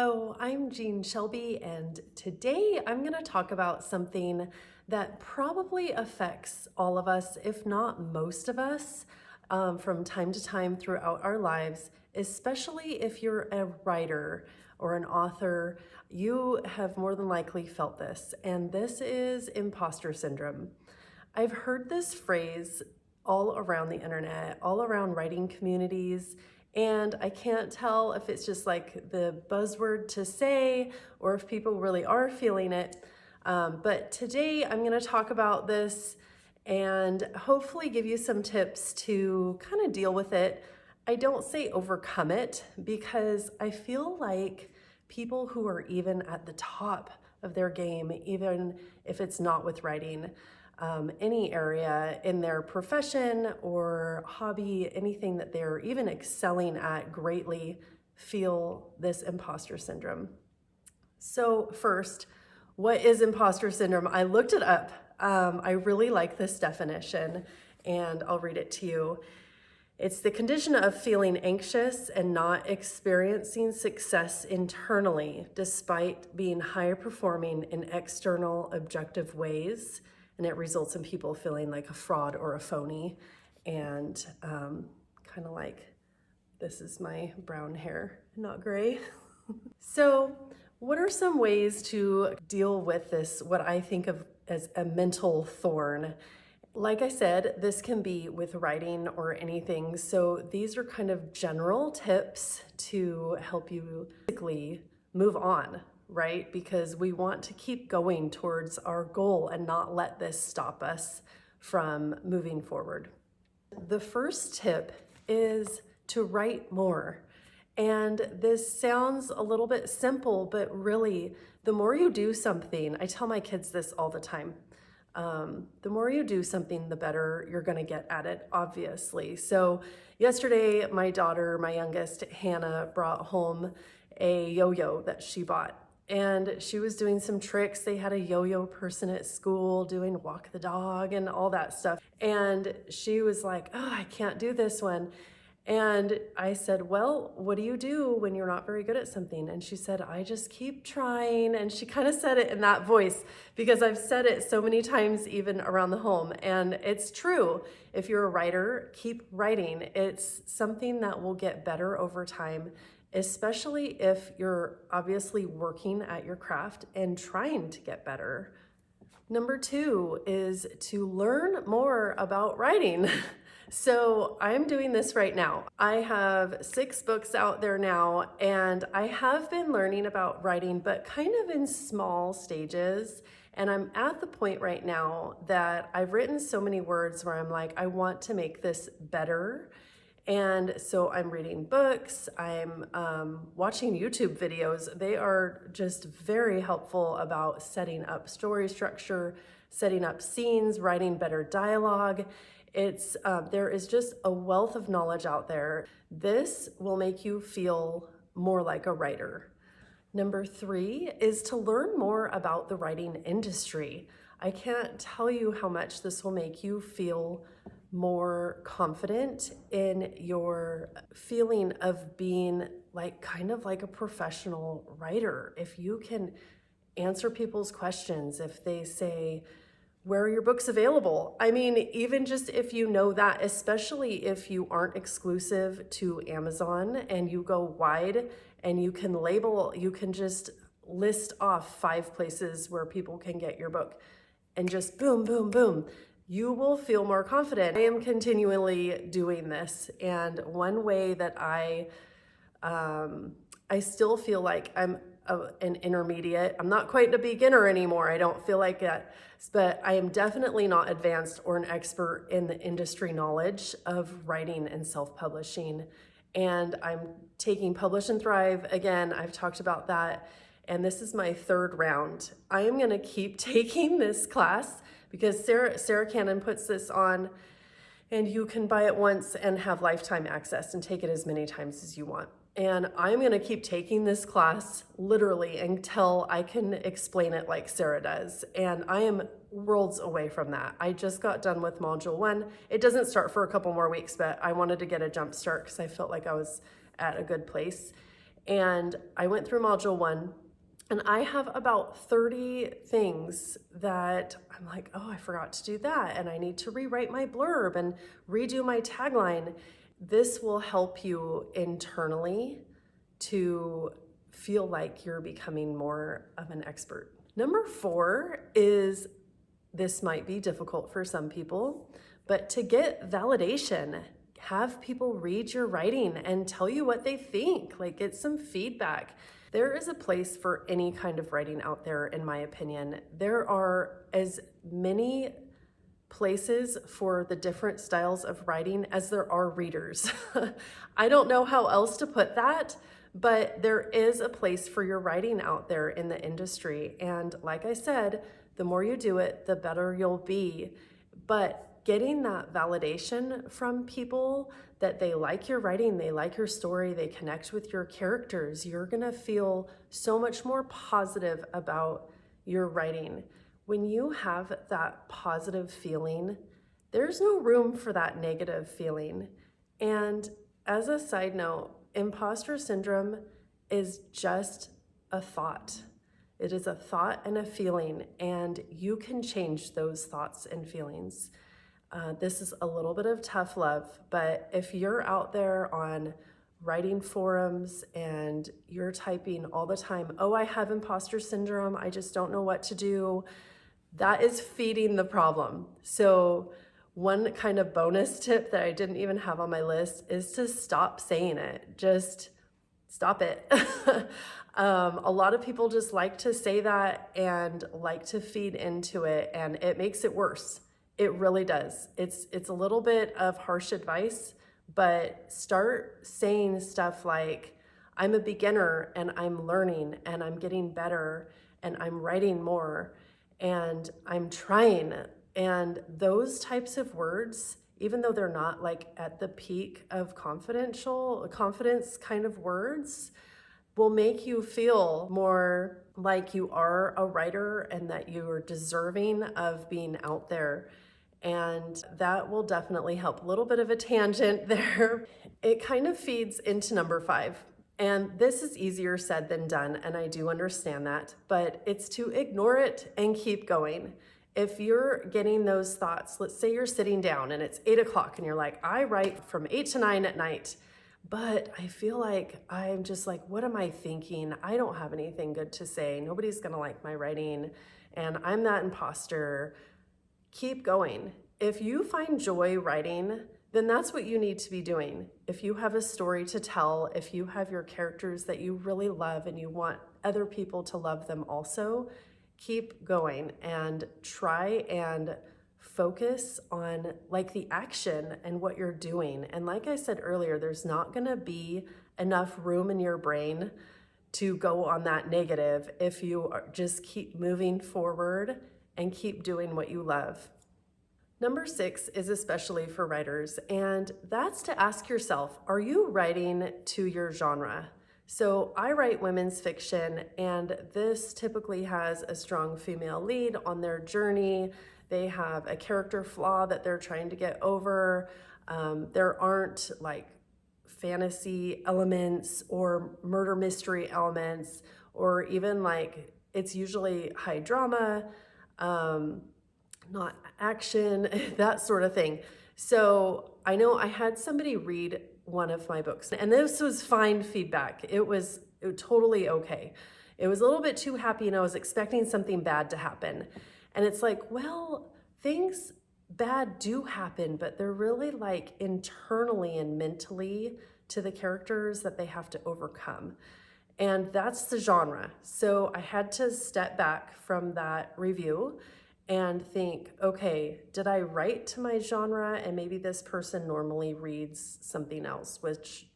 Hello, I'm Jean Shelby, and today I'm going to talk about something that probably affects all of us, if not most of us, from time to time throughout our lives, especially if you're a writer or an author. You have more than likely felt this, and this is imposter syndrome. I've heard this phrase all around the internet, all around writing communities, and I can't tell if it's just like the buzzword to say or if people really are feeling it. But today I'm going to talk about this and hopefully give you some tips to kind of deal with it. I don't say overcome it because I feel like people who are even at the top of their game, even if it's not with writing, any area in their profession or hobby, anything that they're even excelling at greatly, feel this imposter syndrome. So first, what is imposter syndrome? I looked it up. I really like this definition, and I'll read it to you. It's the condition of feeling anxious and not experiencing success internally, despite being higher performing in external objective ways. And it results in people feeling like a fraud or a phony, and kind of like, this is my brown hair, not gray. So what are some ways to deal with this, what I think of as a mental thorn? Like I said, this can be with writing or anything. So these are kind of general tips to help you basically move on, right? Because we want to keep going towards our goal and not let this stop us from moving forward. The first tip is to write more. And this sounds a little bit simple, but really, the more you do something, I tell my kids this all the time, the more you do something, the better you're going to get at it, obviously. So yesterday, my daughter, my youngest, Hannah, brought home a yo-yo that she bought. And she was doing some tricks. They had a yo-yo person at school doing walk the dog and all that stuff. And she was like, oh, I can't do this one. And I said, well, what do you do when you're not very good at something? And she said, I just keep trying. And she kind of said it in that voice because I've said it so many times, even around the home. And it's true. If you're a writer, keep writing. It's something that will get better over time, especially if you're obviously working at your craft and trying to get better. Number 2 is to learn more about writing. So I'm doing this right now. I have 6 books out there now, and I have been learning about writing, but kind of in small stages. And I'm at the point right now that I've written so many words where I'm like, I want to make this better. And so I'm reading books, I'm watching YouTube videos. They are just very helpful about setting up story structure, setting up scenes, writing better dialogue. There is just a wealth of knowledge out there. This will make you feel more like a writer. Number 3 is to learn more about the writing industry. I can't tell you how much this will make you feel more confident in your feeling of being like kind of like a professional writer. If you can answer people's questions, if they say, where are your books available? I mean, even just if you know that, especially if you aren't exclusive to Amazon and you go wide and you can just list off 5 places where people can get your book and just boom, boom, boom, you will feel more confident. I am continually doing this. And one way that I still feel like I'm an intermediate. I'm not quite a beginner anymore. I don't feel like that, but I am definitely not advanced or an expert in the industry knowledge of writing and self-publishing. And I'm taking Publish and Thrive. Again, I've talked about that. And this is my 3rd round. I am going to keep taking this class because Sarah Cannon puts this on, and you can buy it once and have lifetime access and take it as many times as you want. And I'm going to keep taking this class literally until I can explain it like Sarah does. And I am worlds away from that. I just got done with module 1. It doesn't start for a couple more weeks, but I wanted to get a jump start because I felt like I was at a good place. And I went through module 1, and I have about 30 things that I'm like, oh, I forgot to do that. And I need to rewrite my blurb and redo my tagline. This will help you internally to feel like you're becoming more of an expert. Number 4 is, this might be difficult for some people, but to get validation. Have people read your writing and tell you what they think, like get some feedback. There is a place for any kind of writing out there, in my opinion. There are as many places for the different styles of writing as there are readers. I don't know how else to put that, but there is a place for your writing out there in the industry. And like I said, the more you do it, the better you'll be. But getting that validation from people that they like your writing, they like your story, they connect with your characters, you're gonna feel so much more positive about your writing. When you have that positive feeling, there's no room for that negative feeling. And as a side note, imposter syndrome is just a thought. It is a thought and a feeling, and you can change those thoughts and feelings. This is a little bit of tough love, but if you're out there on writing forums and you're typing all the time, oh, I have imposter syndrome, I just don't know what to do, that is feeding the problem. So one kind of bonus tip that I didn't even have on my list is to stop saying it. Just stop it. A lot of people just like to say that and like to feed into it, and it makes it worse. It really does. It's a little bit of harsh advice, but start saying stuff like, I'm a beginner and I'm learning and I'm getting better and I'm writing more and I'm trying. And those types of words, even though they're not like at the peak of confidence kind of words, will make you feel more like you are a writer and that you are deserving of being out there. And that will definitely help. A little bit of a tangent there. It kind of feeds into number 5. And this is easier said than done, and I do understand that, but it's to ignore it and keep going. If you're getting those thoughts, let's say you're sitting down and it's 8 o'clock and you're like, I write from 8 to 9 at night, but I feel like I'm just like, what am I thinking? I don't have anything good to say. Nobody's gonna like my writing, and I'm that imposter. Keep going. If you find joy writing, then that's what you need to be doing. If you have a story to tell, if you have your characters that you really love and you want other people to love them also, keep going and try and focus on like the action and what you're doing. And like I said earlier, there's not gonna be enough room in your brain to go on that negative if you just keep moving forward and keep doing what you love. Number 6 is especially for writers, and that's to ask yourself, are you writing to your genre? So I write women's fiction, and this typically has a strong female lead on their journey. They have a character flaw that they're trying to get over. There aren't like fantasy elements or murder mystery elements, or even like it's usually high drama, not action, that sort of thing. So I know I had somebody read one of my books, and this was fine feedback. It was totally okay. It was a little bit too happy, and I was expecting something bad to happen. And it's like, well, things bad do happen, but they're really like internally and mentally to the characters that they have to overcome. And that's the genre. So I had to step back from that review and think, okay, did I write to my genre? And maybe this person normally reads something else, which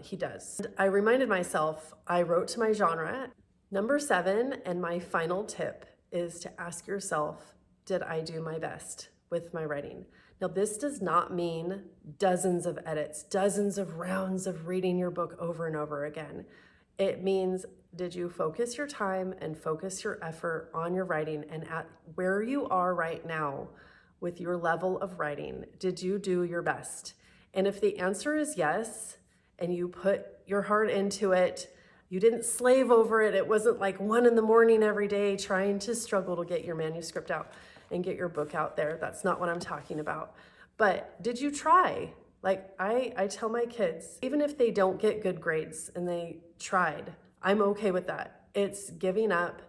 he does. And I reminded myself, I wrote to my genre. Number 7, and my final tip, is to ask yourself, did I do my best with my writing? Now, this does not mean dozens of edits, dozens of rounds of reading your book over and over again. It means, did you focus your time and focus your effort on your writing, and at where you are right now with your level of writing, did you do your best? And if the answer is yes, and you put your heart into it, You didn't slave over it. It wasn't like 1 a.m. every day trying to struggle to get your manuscript out and get your book out there. That's not what I'm talking about. But did you try? Like I tell my kids, even if they don't get good grades and they tried, I'm okay with that. It's giving up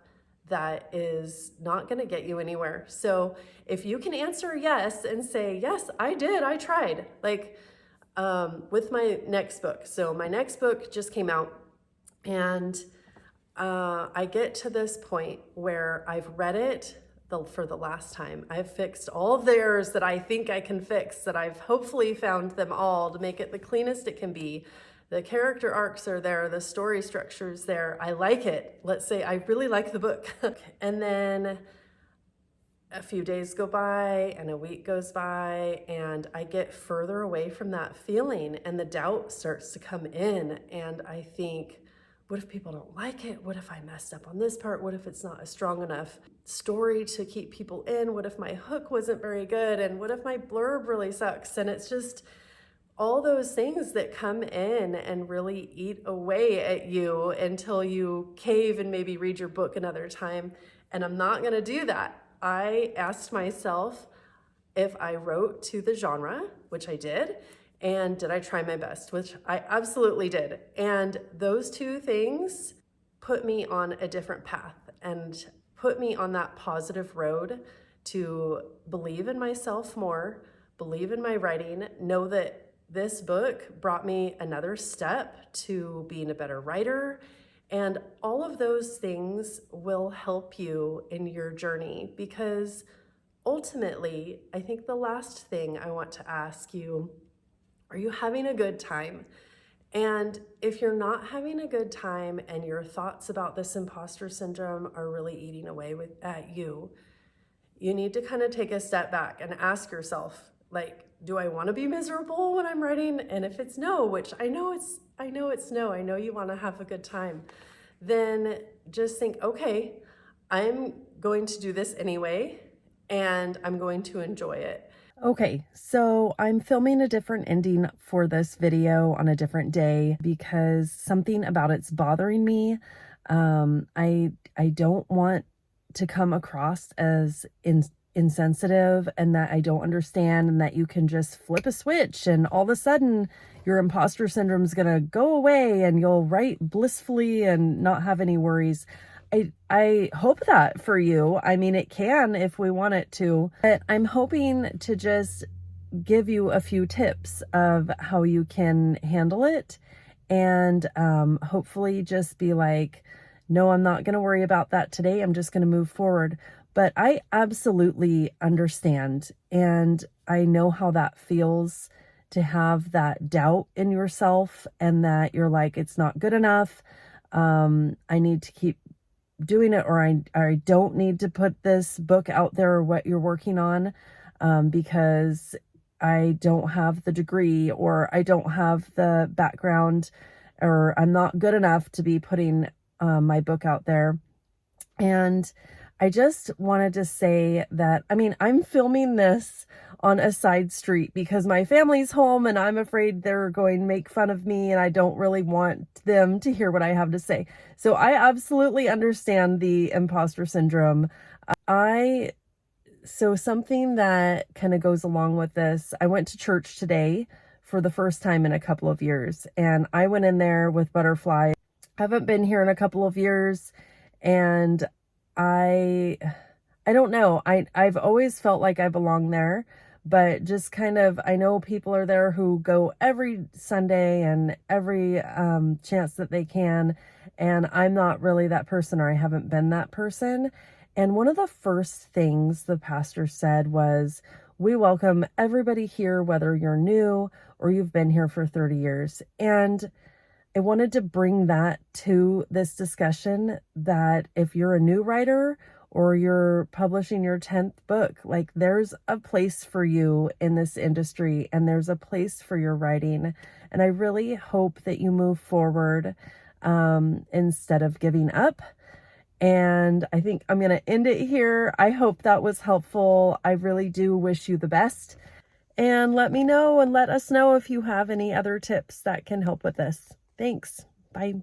that is not going to get you anywhere. So if you can answer yes and say, yes, I did, I tried, like with my next book. So my next book just came out, and I get to this point where I've read it for the last time. I've fixed all of the errors that I think I can fix, that I've hopefully found them all to make it the cleanest it can be. The character arcs are there, the story structure is there. I like it. Let's say I really like the book. And then a few days go by and a week goes by, and I get further away from that feeling, and the doubt starts to come in, and I think, what if people don't like it? What if I messed up on this part? What if it's not a strong enough story to keep people in? What if my hook wasn't very good? And what if my blurb really sucks? And it's just all those things that come in and really eat away at you until you cave and maybe read your book another time. And I'm not going to do that. I asked myself if I wrote to the genre, which I did, and did I try my best, which I absolutely did. And those two things put me on a different path and put me on that positive road to believe in myself more, believe in my writing, know that this book brought me another step to being a better writer. And all of those things will help you in your journey, because ultimately, I think the last thing I want to ask you, are you having a good time? And if you're not having a good time and your thoughts about this imposter syndrome are really eating away at you, you need to kind of take a step back and ask yourself, like, do I want to be miserable when I'm writing? And if it's no, which I know it's no, I know you want to have a good time, then just think, okay, I'm going to do this anyway, and I'm going to enjoy it. Okay, so I'm filming a different ending for this video on a different day because something about it's bothering me. I don't want to come across as insensitive and that I don't understand, and that you can just flip a switch and all of a sudden your imposter syndrome is gonna go away and you'll write blissfully and not have any worries. I hope that for you. I mean, it can if we want it to, but I'm hoping to just give you a few tips of how you can handle it, and hopefully just be like, no, I'm not going to worry about that today. I'm just going to move forward. But I absolutely understand, and I know how that feels to have that doubt in yourself, and that you're like, it's not good enough. I need to keep doing it, or I don't need to put this book out there or what you're working on, because I don't have the degree, or I don't have the background, or I'm not good enough to be putting my book out there. And I just wanted to say that, I mean, I'm filming this on a side street because my family's home and I'm afraid they're going to make fun of me, and I don't really want them to hear what I have to say. So I absolutely understand the imposter syndrome. So something that kind of goes along with this, I went to church today for the first time in a couple of years, and I went in there with butterflies. I haven't been here in a couple of years, and I don't know. I've always felt like I belong there, but just kind of, I know people are there who go every Sunday and every chance that they can, and I'm not really that person, or I haven't been that person. And one of the first things the pastor said was, we welcome everybody here, whether you're new or you've been here for 30 years. And I wanted to bring that to this discussion, that if you're a new writer or you're publishing your 10th book, like, there's a place for you in this industry, and there's a place for your writing. And I really hope that you move forward instead of giving up. And I think I'm going to end it here. I hope that was helpful. I really do wish you the best. And let me know, and let us know if you have any other tips that can help with this. Thanks. Bye.